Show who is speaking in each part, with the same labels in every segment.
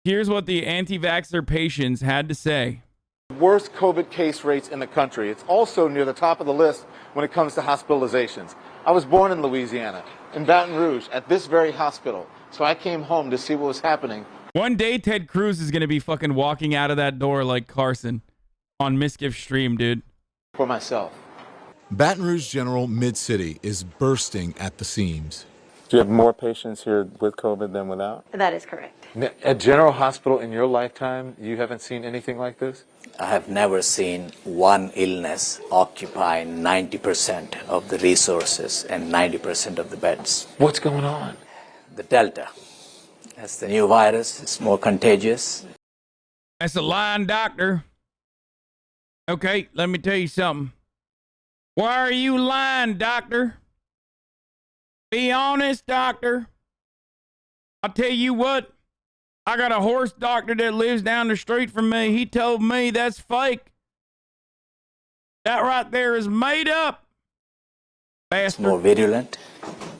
Speaker 1: Here's what the anti-vaxxer patients had to say.
Speaker 2: Worst COVID case rates in the country. It's also near the top of the list when it comes to hospitalizations. I was born in Louisiana, in Baton Rouge, at this very hospital. So I came home to see what was happening.
Speaker 1: One day, Ted Cruz is going to be fucking walking out of that door like Carson on Misgift Stream, dude.
Speaker 2: For myself.
Speaker 3: Baton Rouge General Mid-City is bursting at the seams.
Speaker 2: Do you have more patients here with COVID than without?
Speaker 4: That is correct.
Speaker 2: At General Hospital in your lifetime, you haven't seen anything like this?
Speaker 5: I have never seen one illness occupy 90% of the resources and 90% of the beds.
Speaker 2: What's going on?
Speaker 5: The Delta. That's the new virus. It's more contagious.
Speaker 1: That's a lying doctor. Okay, let me tell you something. Why are you lying, doctor? Be honest, doctor. I'll tell you what. I got a horse doctor that lives down the street from me. He told me that's fake. That right there is made up.
Speaker 5: It's
Speaker 1: Bastard.
Speaker 5: more virulent,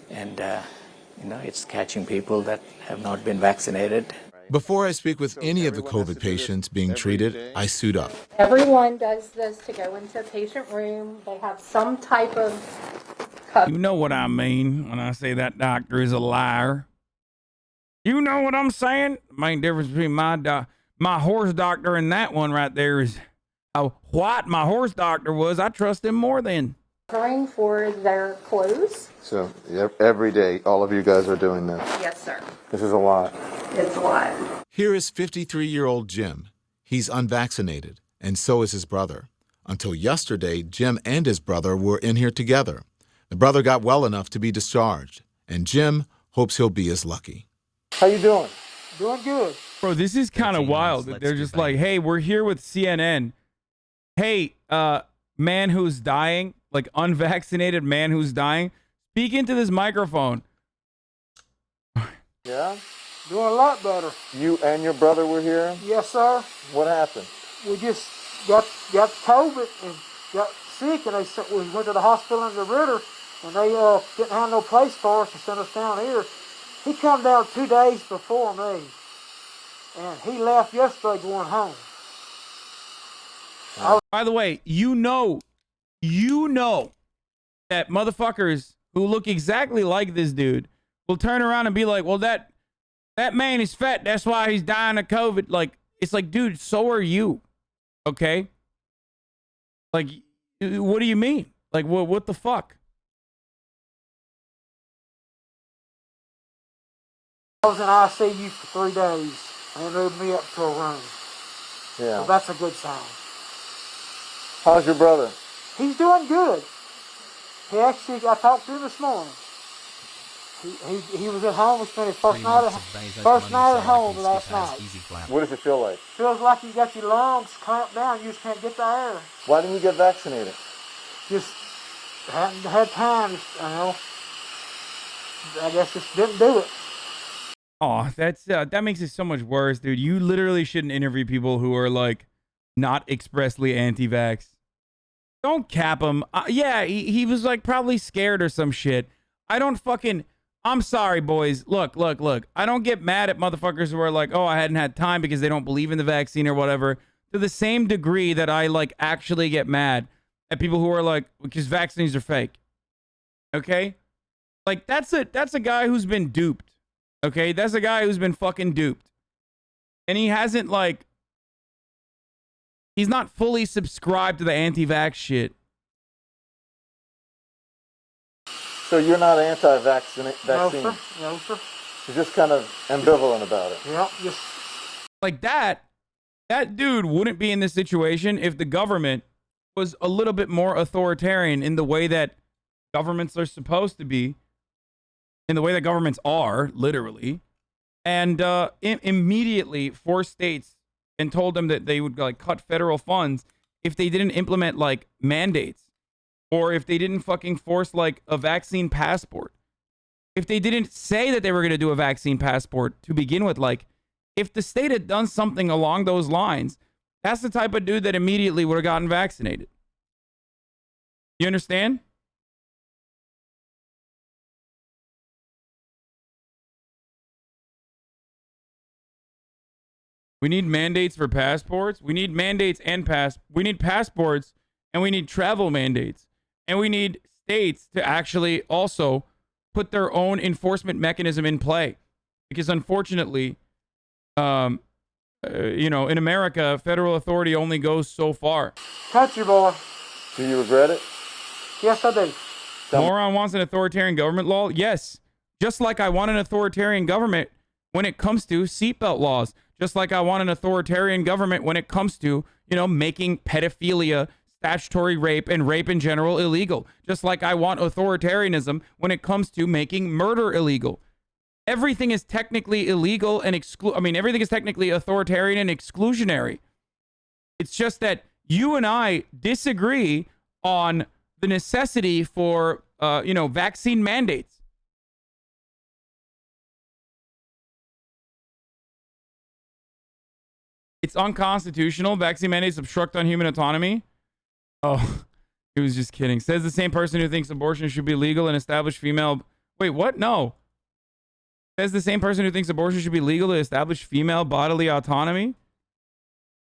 Speaker 5: and it's catching people that have not been vaccinated.
Speaker 3: Before I speak with any of the COVID patients being treated, I suit up.
Speaker 4: Everyone does this to go into a patient room. They have some type of
Speaker 1: You know what I mean when I say that doctor is a liar. You know what I'm saying? The main difference between my horse doctor and that one right there is how white my horse doctor was. I trust him more than.
Speaker 4: covering for their clothes.
Speaker 2: So every day, all of you guys are doing this.
Speaker 4: Yes, sir.
Speaker 2: This is a lot.
Speaker 4: It's a lot.
Speaker 3: Here is 53-year-old Jim. He's unvaccinated, and so is his brother. Until yesterday, Jim and his brother were in here together. The brother got well enough to be discharged, and Jim hopes he'll be as lucky.
Speaker 2: How you doing?
Speaker 6: Doing good.
Speaker 1: Bro, this is kind of wild. That they're just like, hey, we're here with CNN. Hey, man who's dying, like unvaccinated man who's dying, speak into this microphone.
Speaker 2: Yeah?
Speaker 6: Doing a lot better.
Speaker 2: You and your brother were here?
Speaker 6: Yes, sir.
Speaker 2: What happened?
Speaker 6: We just got COVID and got sick, and we went to the hospital in the Ritter, and they didn't have no place for us to send us down here. He come down 2 days before me, and he left yesterday going home.
Speaker 1: By the way, you know that motherfuckers who look exactly like this dude will turn around and be like, well, that man is fat. That's why he's dying of COVID. Like, it's like, dude, so are you. Okay? Like, what do you mean? Like, what the fuck?
Speaker 6: I was in ICU for 3 days, and they moved me up to a room.
Speaker 2: Yeah.
Speaker 6: So that's a good sign.
Speaker 2: How's your brother?
Speaker 6: He's doing good. He actually, I talked to him this morning. He was at home. We spent his first night at home last night.
Speaker 2: What does it feel like?
Speaker 6: Feels like you got your lungs clamped down. You just can't get the air.
Speaker 2: Why didn't you get vaccinated?
Speaker 6: Just hadn't had time. I guess just didn't do it.
Speaker 1: Oh, that makes it so much worse, dude. You literally shouldn't interview people who are like not expressly anti-vax. Don't cap him. Yeah, he was like probably scared or some shit. I'm sorry, boys. Look. I don't get mad at motherfuckers who are like, oh, I hadn't had time because they don't believe in the vaccine or whatever. To the same degree that I like actually get mad at people who are like, because vaccines are fake. Okay? Like that's a guy who's been duped. Okay? That's a guy who's been fucking duped. And he hasn't like, he's not fully subscribed to the anti-vax shit.
Speaker 2: So you're not anti-vaccine?
Speaker 6: No, sir. No, sir.
Speaker 2: You're just kind of ambivalent about it.
Speaker 6: Yeah, just
Speaker 1: Like that dude wouldn't be in this situation if the government was a little bit more authoritarian in the way that governments are supposed to be, in the way that governments are, literally, and immediately forced states and told them that they would like cut federal funds if they didn't implement like mandates, or if they didn't fucking force like a vaccine passport. If they didn't say that they were going to do a vaccine passport to begin with, like if the state had done something along those lines, that's the type of dude that immediately would have gotten vaccinated. You understand? We need mandates for passports. We need mandates and we need passports, and we need travel mandates. And we need states to actually also put their own enforcement mechanism in play. Because unfortunately, you know, in America, federal authority only goes so far.
Speaker 6: Country boy.
Speaker 2: Do you regret it?
Speaker 6: Yes, I do.
Speaker 1: Moron wants an authoritarian government law? Yes. Just like I want an authoritarian government when it comes to seatbelt laws. Just like I want an authoritarian government when it comes to, you know, making pedophilia, statutory rape, and rape in general illegal. Just like I want authoritarianism when it comes to making murder illegal. Everything is technically illegal and everything is technically authoritarian and exclusionary. It's just that you and I disagree on the necessity for, you know, vaccine mandates. It's unconstitutional. Vaccine mandates obstruct on human autonomy. Oh, he was just kidding. Says the same person who thinks abortion should be legal and establish female... Wait, what? No. Says the same person who thinks abortion should be legal to establish female bodily autonomy?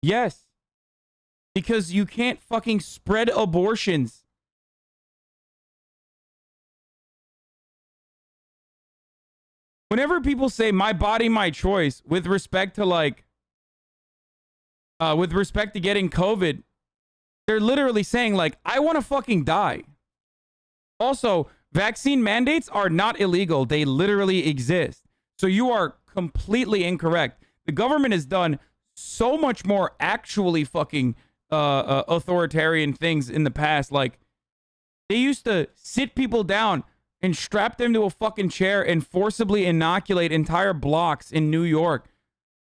Speaker 1: Yes. Because you can't fucking spread abortions. Whenever people say my body, my choice, with respect to like, with respect to getting COVID, they're literally saying like, I want to fucking die. Also, vaccine mandates are not illegal. They literally exist. So you are completely incorrect. The government has done so much more actually fucking authoritarian things in the past. Like, they used to sit people down and strap them to a fucking chair and forcibly inoculate entire blocks in New York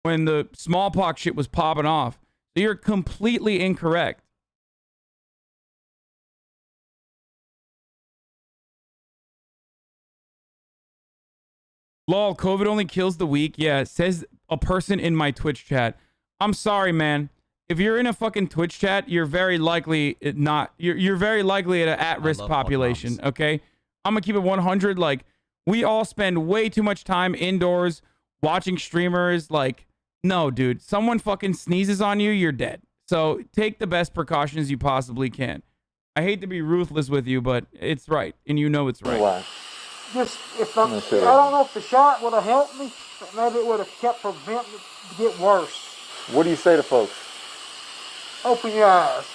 Speaker 1: when the smallpox shit was popping off. So you're completely incorrect. Lol, COVID only kills the weak. Yeah, says a person in my Twitch chat. I'm sorry, man. If you're in a fucking Twitch chat, you're very likely not. You're very likely at an at-risk population. Okay, I'm gonna keep it 100. Like, we all spend way too much time indoors watching streamers. Like, no, dude. Someone fucking sneezes on you, you're dead. So take the best precautions you possibly can. I hate to be ruthless with you, but it's right, and you know it's right.
Speaker 2: Why?
Speaker 6: Just I don't know if the shot would have helped me, but maybe it would have kept preventing it to get worse.
Speaker 2: What do you say to folks?
Speaker 6: Open your eyes.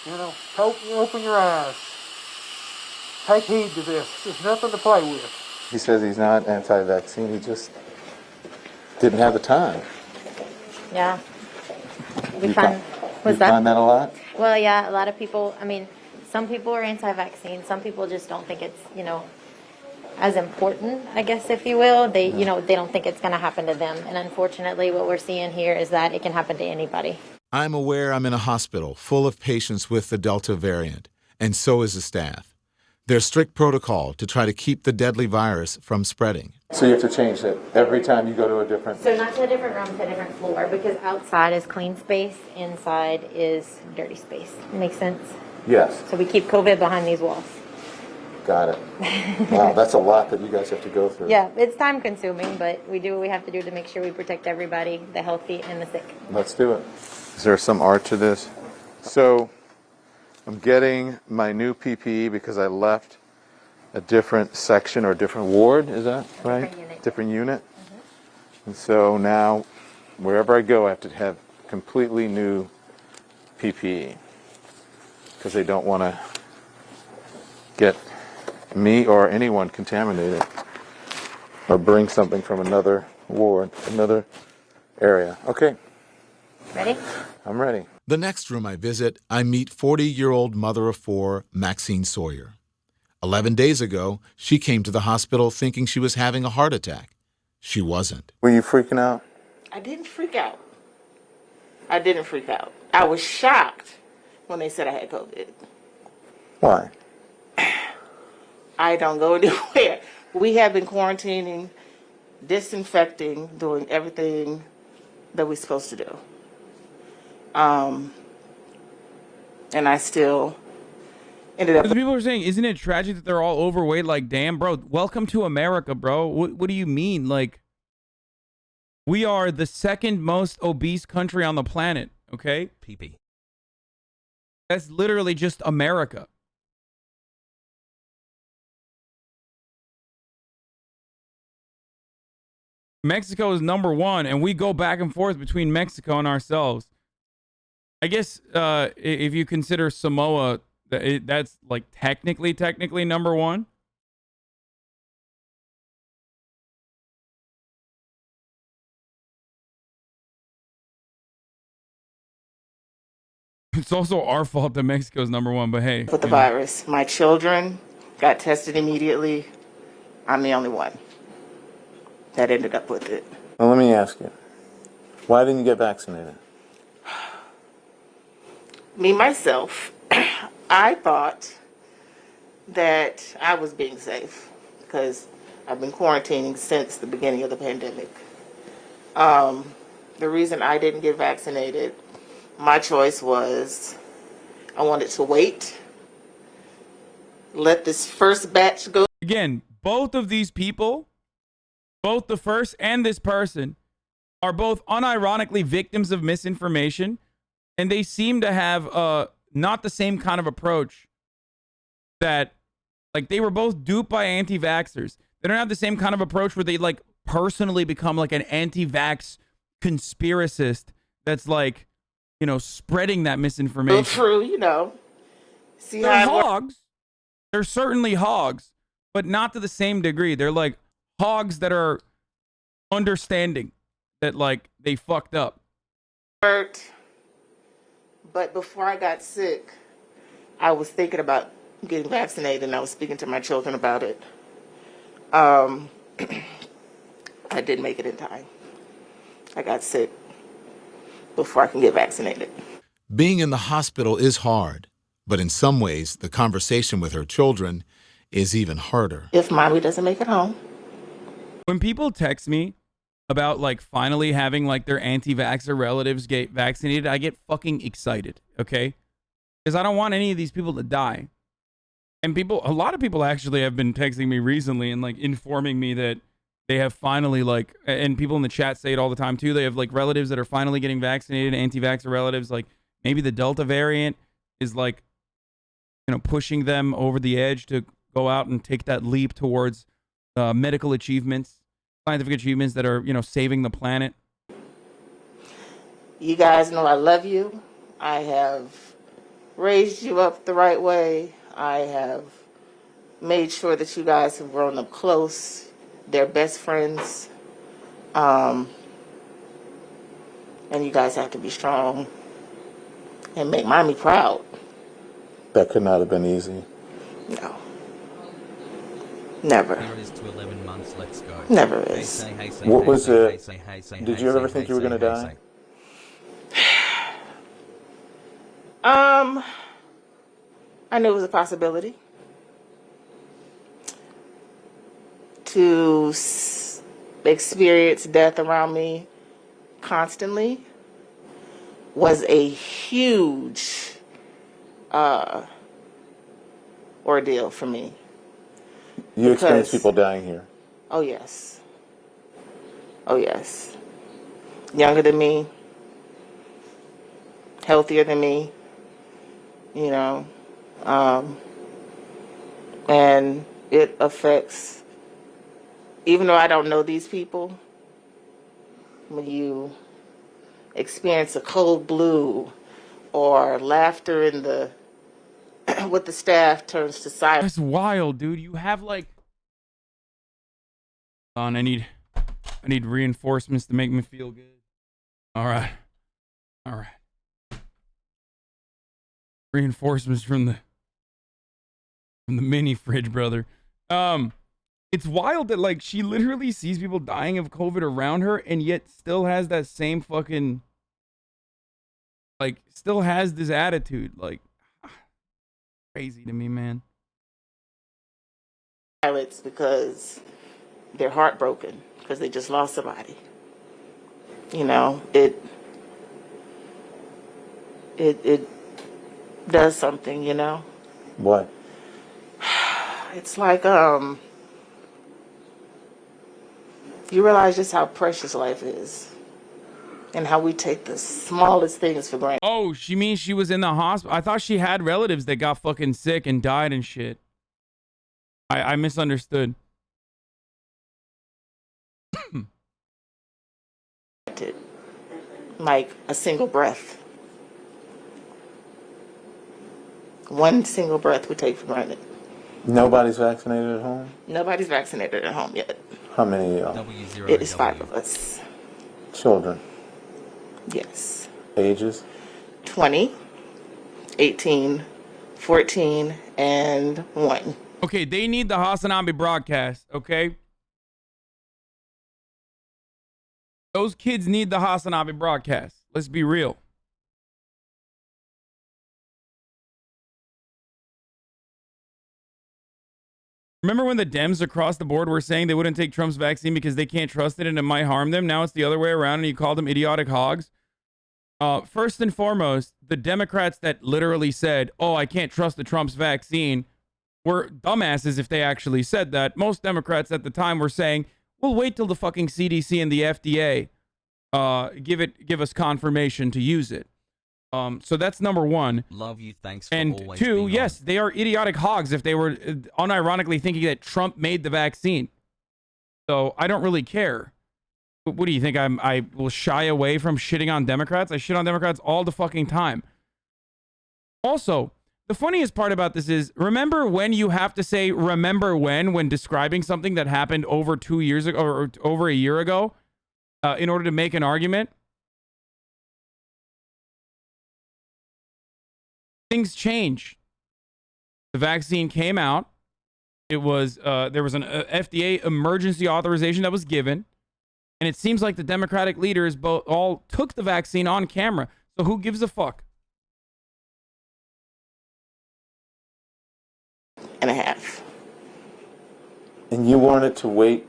Speaker 6: You know, open your eyes. Take heed to this. There's nothing to play with.
Speaker 2: He says he's not anti-vaccine. He just didn't have the time.
Speaker 7: Yeah.
Speaker 2: You find that a lot?
Speaker 7: Well, yeah, a lot of people, I mean, some people are anti-vaccine. Some people just don't think it's, you know, as important, I guess, if you will. They, you know, they don't think it's going to happen to them. And unfortunately, what we're seeing here is that it can happen to anybody.
Speaker 3: I'm aware I'm in a hospital full of patients with the Delta variant, and so is the staff. There's strict protocol to try to keep the deadly virus from spreading.
Speaker 2: So you have to change it every time you go to a different...
Speaker 7: So not to a different room, to a different floor, because outside is clean space, inside is dirty space. Makes sense?
Speaker 2: Yes.
Speaker 7: So we keep COVID behind these walls.
Speaker 2: Got it. Wow, that's a lot that you guys have to go through.
Speaker 7: Yeah, it's time consuming, but we do what we have to do to make sure we protect everybody, the healthy and the sick.
Speaker 2: Let's do it. Is there some art to this? So I'm getting my new PPE because I left a different section or a different ward, is that right?
Speaker 7: Different unit.
Speaker 2: Different unit. And so now wherever I go I have to have completely new PPE because they don't want to get me or anyone contaminated or bring something from another ward, another area. Okay.
Speaker 7: Ready?
Speaker 2: I'm ready.
Speaker 3: The next room I visit, I meet 40-year-old mother of four, Maxine Sawyer. 11 days ago, she came to the hospital thinking she was having a heart attack. She wasn't.
Speaker 2: Were you freaking out?
Speaker 8: I didn't freak out. I was shocked when they said I had COVID.
Speaker 2: Why?
Speaker 8: I don't go anywhere. We have been quarantining, disinfecting, doing everything that we're supposed to do. And I still ended up...
Speaker 1: The people are saying, isn't it tragic that they're all overweight? Like, damn, bro, welcome to America, bro. What do you mean? Like, We are the second most obese country on the planet, okay?
Speaker 9: PP.
Speaker 1: That's literally just America. Mexico is number one, and we go back and forth between Mexico and ourselves. I guess if you consider Samoa, that's like technically number one. It's also our fault that Mexico's number one, but hey.
Speaker 8: With the virus, my children got tested immediately. I'm the only one that ended up with it.
Speaker 2: Well, let me ask you, why didn't you get vaccinated?
Speaker 8: Me, myself, I thought that I was being safe because I've been quarantining since the beginning of the pandemic. The reason I didn't get vaccinated, my choice was I wanted to wait, let this first batch go.
Speaker 1: Again, both of these people, both the first and this person, are both unironically victims of misinformation, and they seem to have not the same kind of approach that, like, they were both duped by anti-vaxxers. They don't have the same kind of approach where they, like, personally become, like, an anti-vax conspiracist that's, like, you know, spreading that misinformation.
Speaker 8: True, you know. See
Speaker 1: They're
Speaker 8: how
Speaker 1: hogs. They're certainly hogs, but not to the same degree. They're like hogs that are understanding that, like, they fucked up.
Speaker 8: But before I got sick, I was thinking about getting vaccinated, and I was speaking to my children about it. I didn't make it in time. I got sick before I can get vaccinated.
Speaker 3: Being in the hospital is hard, but in some ways, the conversation with her children is even harder.
Speaker 8: If mommy doesn't make it home.
Speaker 1: When people text me about, like, finally having, like, their anti-vaxxer relatives get vaccinated, I get fucking excited, okay? Because I don't want any of these people to die. And a lot of people actually have been texting me recently and, like, informing me that they have finally, like, and people in the chat say it all the time too, they have, like, relatives that are finally getting vaccinated, anti-vaxxer relatives. Like, maybe the Delta variant is, like, you know, pushing them over the edge to go out and take that leap towards medical achievements, scientific achievements that are, you know, saving the planet.
Speaker 8: You guys know I love you. I have raised you up the right way. I have made sure that you guys have grown up close. They're best friends. And you guys have to be strong and make mommy proud.
Speaker 2: That could not have been easy.
Speaker 8: No. Never.
Speaker 9: Here it is to 11 months, let's go.
Speaker 8: Never is.
Speaker 2: What was it? Did you ever think you were going to die?
Speaker 8: I knew it was a possibility. To experience death around me constantly was a huge ordeal for me.
Speaker 2: You experienced people dying here?
Speaker 8: Oh, yes. Oh, yes. Younger than me, healthier than me, you know, and it affects, even though I don't know these people, when you experience a cold blue or laughter in the with the staff turns to silence.
Speaker 1: That's wild, dude. You have, like, I need reinforcements to make me feel good. All right. Reinforcements from the mini fridge, brother. It's wild that, like, she literally sees people dying of COVID around her and yet still has that same fucking, like, still has this attitude. Like, crazy to me, man.
Speaker 8: Pilots because they're heartbroken because they just lost somebody. You know, it does something, you know.
Speaker 2: What?
Speaker 8: It's like You realize just how precious life is and how we take the smallest things for granted.
Speaker 1: Oh, she means she was in the hospital. I thought she had relatives that got fucking sick and died and shit. I misunderstood.
Speaker 8: Like a single breath. One single breath we take for granted.
Speaker 10: Nobody's vaccinated at home?
Speaker 8: Nobody's vaccinated at home yet.
Speaker 10: How many of y'all?
Speaker 9: W0W.
Speaker 8: It is 5 of us.
Speaker 10: Children?
Speaker 8: Yes.
Speaker 10: Ages?
Speaker 8: 20, 18, 14, and 1.
Speaker 1: Okay, they need the Hasanabi broadcast, okay? Those kids need the Hasanabi broadcast. Let's be real. Remember when the Dems across the board were saying they wouldn't take Trump's vaccine because they can't trust it and it might harm them? Now it's the other way around and you call them idiotic hogs. First and foremost, the Democrats that literally said, oh, I can't trust the Trump's vaccine, were dumbasses if they actually said that. Most Democrats at the time were saying, we'll wait till the fucking CDC and the FDA give us confirmation to use it. So that's number one.
Speaker 9: Love you. Thanks for
Speaker 1: And
Speaker 9: always
Speaker 1: two,
Speaker 9: being
Speaker 1: yes,
Speaker 9: on.
Speaker 1: they are idiotic hogs if they were unironically thinking that Trump made the vaccine. So I don't really care. What do you think? I will shy away from shitting on Democrats? I shit on Democrats all the fucking time. Also, the funniest part about this is, remember when you have to say remember when describing something that happened over 2 years ago or over a year ago in order to make an argument? Things change. The vaccine came out. It was there was an FDA emergency authorization that was given, and it seems like the Democratic leaders all took the vaccine on camera. So who gives a fuck?
Speaker 8: And a half.
Speaker 10: And you wanted to wait?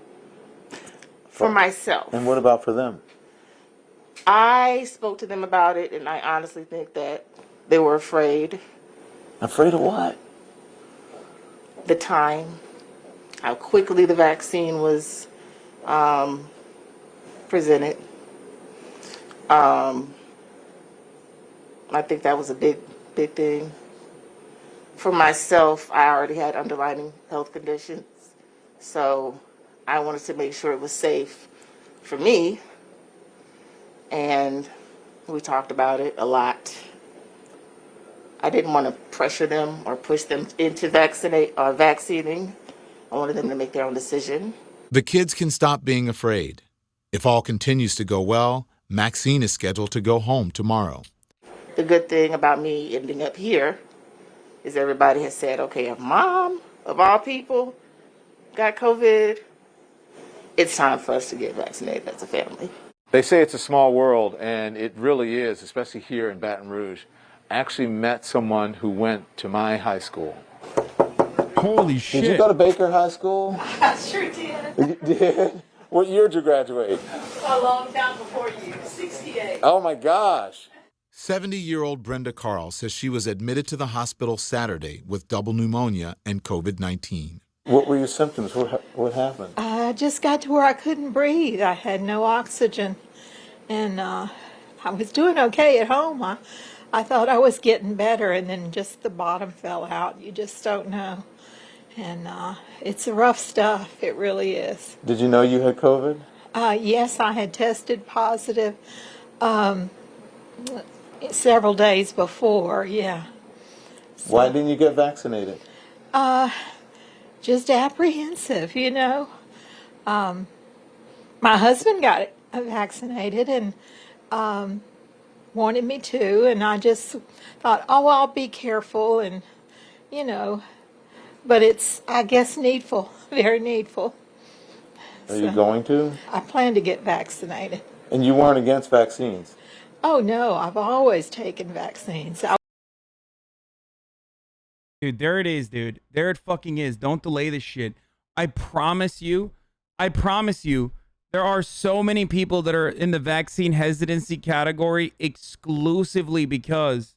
Speaker 8: For myself.
Speaker 10: And what about for them?
Speaker 8: I spoke to them about it, and I honestly think that they were afraid.
Speaker 10: Afraid of what?
Speaker 8: The time, how quickly the vaccine was presented. I think that was a big thing. For myself, I already had underlying health conditions, so I wanted to make sure it was safe for me, and we talked about it a lot. I didn't want to pressure them or push them into vaccinating. I wanted them to make their own decision.
Speaker 3: The kids can stop being afraid. If all continues to go well, Maxine is scheduled to go home tomorrow.
Speaker 8: The good thing about me ending up here is everybody has said, okay, if Mom, of all people, got COVID, it's time for us to get vaccinated as a family.
Speaker 2: They say it's a small world, and it really is, especially here in Baton Rouge. I actually met someone who went to my high school.
Speaker 1: Holy shit.
Speaker 10: Did you go to Baker High School?
Speaker 4: I sure did.
Speaker 10: You did? What year did you graduate?
Speaker 4: A long time before you, 68.
Speaker 10: Oh my gosh.
Speaker 3: 70-year-old Brenda Carl says she was admitted to the hospital Saturday with double pneumonia and COVID-19.
Speaker 10: What were your symptoms? What happened?
Speaker 11: I just got to where I couldn't breathe. I had no oxygen, and I was doing okay at home. I thought I was getting better, and then just the bottom fell out. You just don't know. And it's rough stuff. It really is.
Speaker 10: Did you know you had COVID?
Speaker 11: Yes, I had tested positive several days before, yeah. So,
Speaker 10: Why didn't you get vaccinated?
Speaker 11: just apprehensive, you know. My husband got vaccinated and wanted me to, and I just thought, oh, I'll be careful, and, you know, but it's, I guess, needful, very needful.
Speaker 10: Are you going to?
Speaker 11: I plan to get vaccinated.
Speaker 10: And you weren't against vaccines?
Speaker 11: Oh, no, I've always taken vaccines.
Speaker 1: Dude, there it is, dude. There it fucking is. Don't delay this shit. I promise you, there are so many people that are in the vaccine hesitancy category exclusively because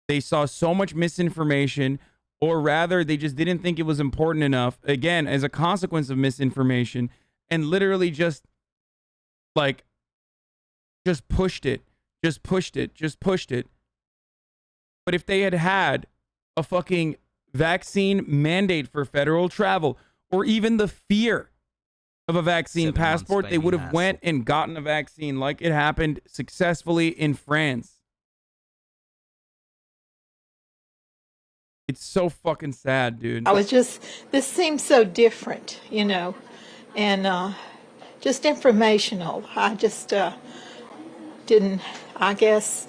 Speaker 1: they saw so much misinformation, or rather, they just didn't think it was important enough, again, as a consequence of misinformation, and literally just like just pushed it, just pushed it, just pushed it. But if they had had a fucking vaccine mandate for federal travel, or even the fear of a vaccine
Speaker 9: 7 months,
Speaker 1: passport, they
Speaker 9: baby
Speaker 1: would have
Speaker 9: Hassel.
Speaker 1: went and gotten a vaccine like it happened successfully in France. It's so fucking sad, dude.
Speaker 11: I was just, this seems so different, you know, and just informational. I just didn't, I guess,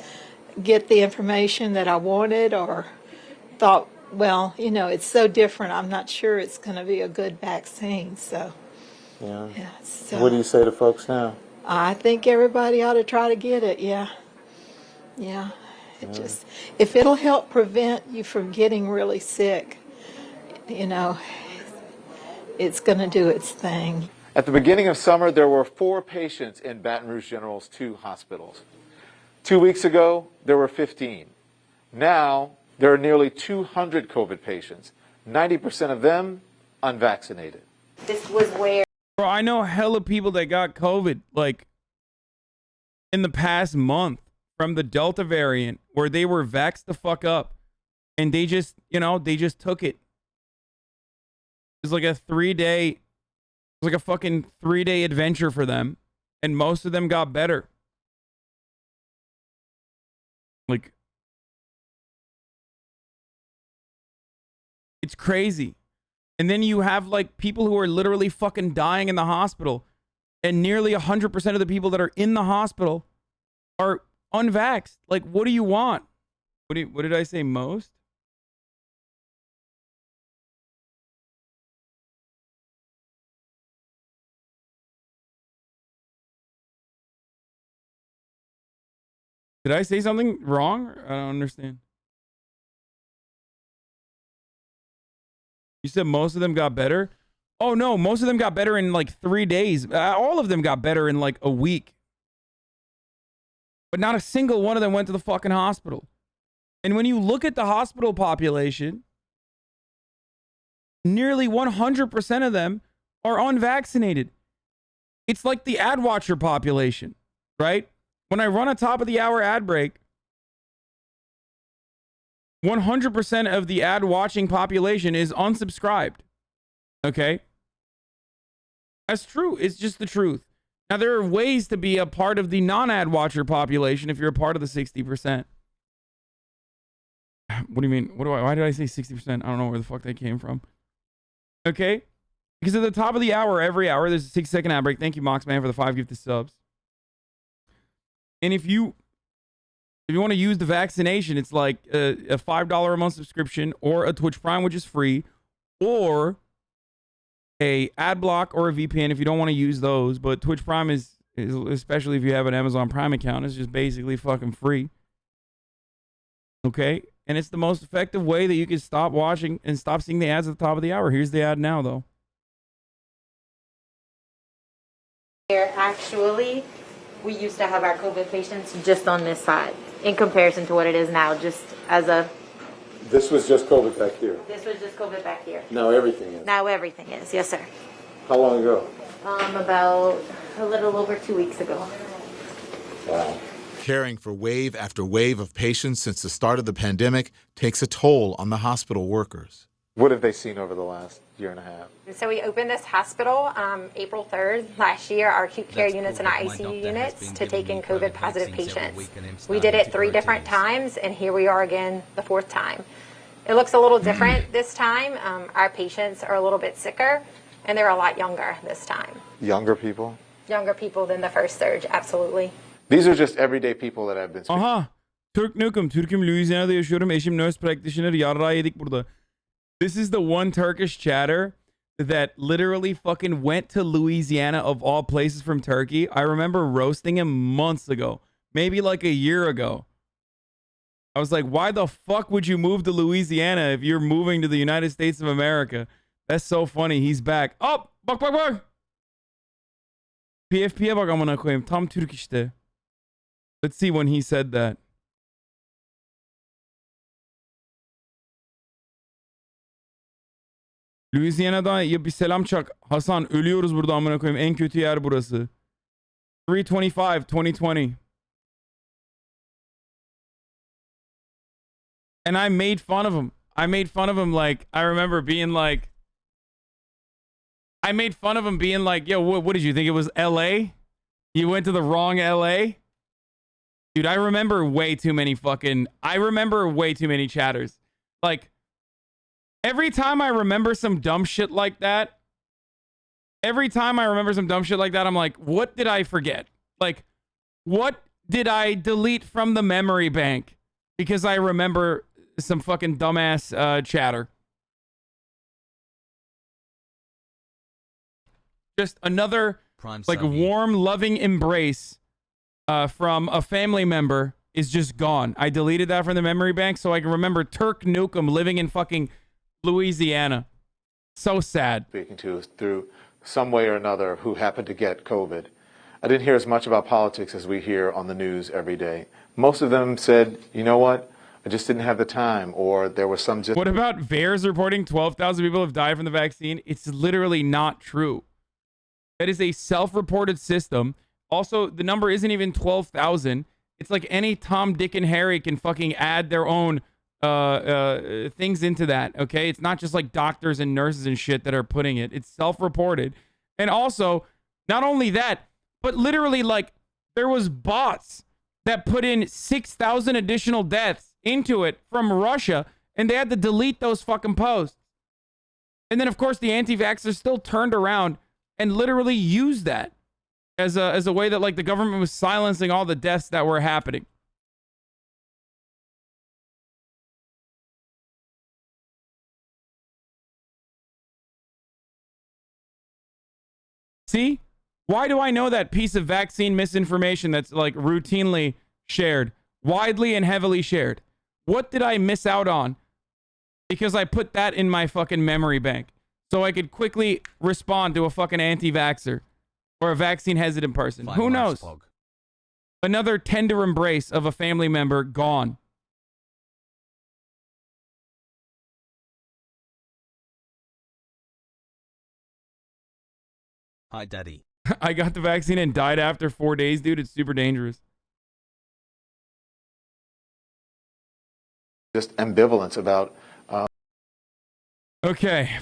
Speaker 11: get the information that I wanted, or thought, well, you know, it's so different. I'm not sure it's going to be a good vaccine. So,
Speaker 10: Yeah.
Speaker 11: yeah. So
Speaker 10: What do you say to folks now?
Speaker 11: I think everybody ought to try to get it. Yeah. Yeah. It just, if it'll help prevent you from getting really sick, you know, it's going to do its thing.
Speaker 2: At the beginning of summer, there were 4 patients in Baton Rouge General's 2 hospitals. 2 weeks ago, there were 15. Now, there are nearly 200 COVID patients, 90% of them unvaccinated.
Speaker 7: This was where
Speaker 1: Bro, I know hella people that got COVID, like, in the past month from the Delta variant, where they were vaxxed the fuck up, and they just, you know, they just took it. It was like a 3-day, it was like a fucking 3-day adventure for them, and most of them got better. Like, it's crazy. And then you have like people who are literally fucking dying in the hospital, and nearly 100% of the people that are in the hospital are unvaxxed. Like, what do you want? What did I say? Most? Did I say something wrong? I don't understand. You said most of them got better? Oh no, most of them got better in like 3 days. All of them got better in like a week. But not a single one of them went to the fucking hospital. And when you look at the hospital population, nearly 100% of them are unvaccinated. It's like the ad watcher population, right? When I run a top of the hour ad break, 100% of the ad watching population is unsubscribed. Okay? That's true. It's just the truth. Now, there are ways to be a part of the non-ad watcher population if you're a part of the 60%. What do you mean? Why did I say 60%? I don't know where the fuck that came from. Okay? Because at the top of the hour, every hour, there's a 6-second ad break. Thank you, Moxman, for the 5 gifted subs. And if you want to use the vaccination, it's like a $5 a month subscription, or a Twitch Prime, which is free, or a ad block or a VPN if you don't want to use those. But Twitch Prime is especially if you have an Amazon Prime account, is just basically fucking free. Okay? And it's the most effective way that you can stop watching and stop seeing the ads at the top of the hour. Here's the ad now, though.
Speaker 7: actually we used to have our COVID patients just on this side in comparison to what it is now, just as a...
Speaker 10: This was just COVID back here.
Speaker 7: This was just COVID back here.
Speaker 10: Now everything is.
Speaker 7: Now everything is, yes, sir.
Speaker 10: How long ago?
Speaker 7: About a little over 2 weeks ago.
Speaker 10: Wow.
Speaker 3: Caring for wave after wave of patients since the start of the pandemic takes a toll on the hospital workers.
Speaker 2: What have they seen over the last year and a half?
Speaker 12: So we opened this hospital April 3rd last year, our acute care units and our ICU units to take in COVID positive patients. We did it 3 different times, and here we are again the 4th time. It looks a little different this time. Our patients are a little bit sicker, and they're a lot younger this time.
Speaker 2: Younger people?
Speaker 12: Younger people than the first surge, absolutely.
Speaker 2: These are just everyday people that I've been speaking.
Speaker 1: Aha. Türk Nukem. Türk'üm, Louisiana'da yaşıyorum. Eşim nurse practitioner. Yarrağı yedik burada. This is the one Turkish chatter that literally fucking went to Louisiana of all places from Turkey. I remember roasting him months ago. Maybe like a year ago. I was like, why the fuck would you move to Louisiana if you're moving to the United States of America? That's so funny. He's back. Oh! Bak bak bak! PFP'ye bak amına koyayım. Tam Türk işte. Let's see when he said that. Louisiana'dan ya bir selam çak. Hasan ölüyoruz burada amına koyayım. En kötü yer burası. 3/25/2020. And I made fun of him. I made fun of him like, I remember being like, yo, what did you think it was LA? You went to the wrong LA? Dude, I remember way too many chatters. Like, every time I remember some dumb shit like that, I'm like, what did I forget? Like, what did I delete from the memory bank? Because I remember some fucking dumbass chatter. Just another warm, loving embrace from a family member is just gone. I deleted that from the memory bank so I can remember Turk Nukem living in fucking Louisiana. So sad.
Speaker 2: Speaking to through some way or another who happened to get COVID. I didn't hear as much about politics as we hear on the news every day. Most of them said, you know what? I just didn't have the time, or there was some just...
Speaker 1: What about VAERS reporting 12,000 people have died from the vaccine? It's literally not true. That is a self-reported system. Also, the number isn't even 12,000. It's like any Tom, Dick, and Harry can fucking add their own things into that, okay? It's not just like doctors and nurses and shit that are putting it. It's self-reported. And also, not only that, but literally, like, there was bots that put in 6,000 additional deaths into it from Russia, and they had to delete those fucking posts. And then, of course, the anti-vaxxers still turned around and literally used that as a way that, like, the government was silencing all the deaths that were happening. See? Why do I know that piece of vaccine misinformation that's, like, routinely shared, widely and heavily shared? What did I miss out on? Because I put that in my fucking memory bank so I could quickly respond to a fucking anti-vaxxer or a vaccine hesitant person. Who knows? Another tender embrace of a family member gone.
Speaker 9: Hi, Daddy.
Speaker 1: I got the vaccine and died after 4 days, dude. It's super dangerous.
Speaker 2: Just ambivalence about...
Speaker 1: Okay.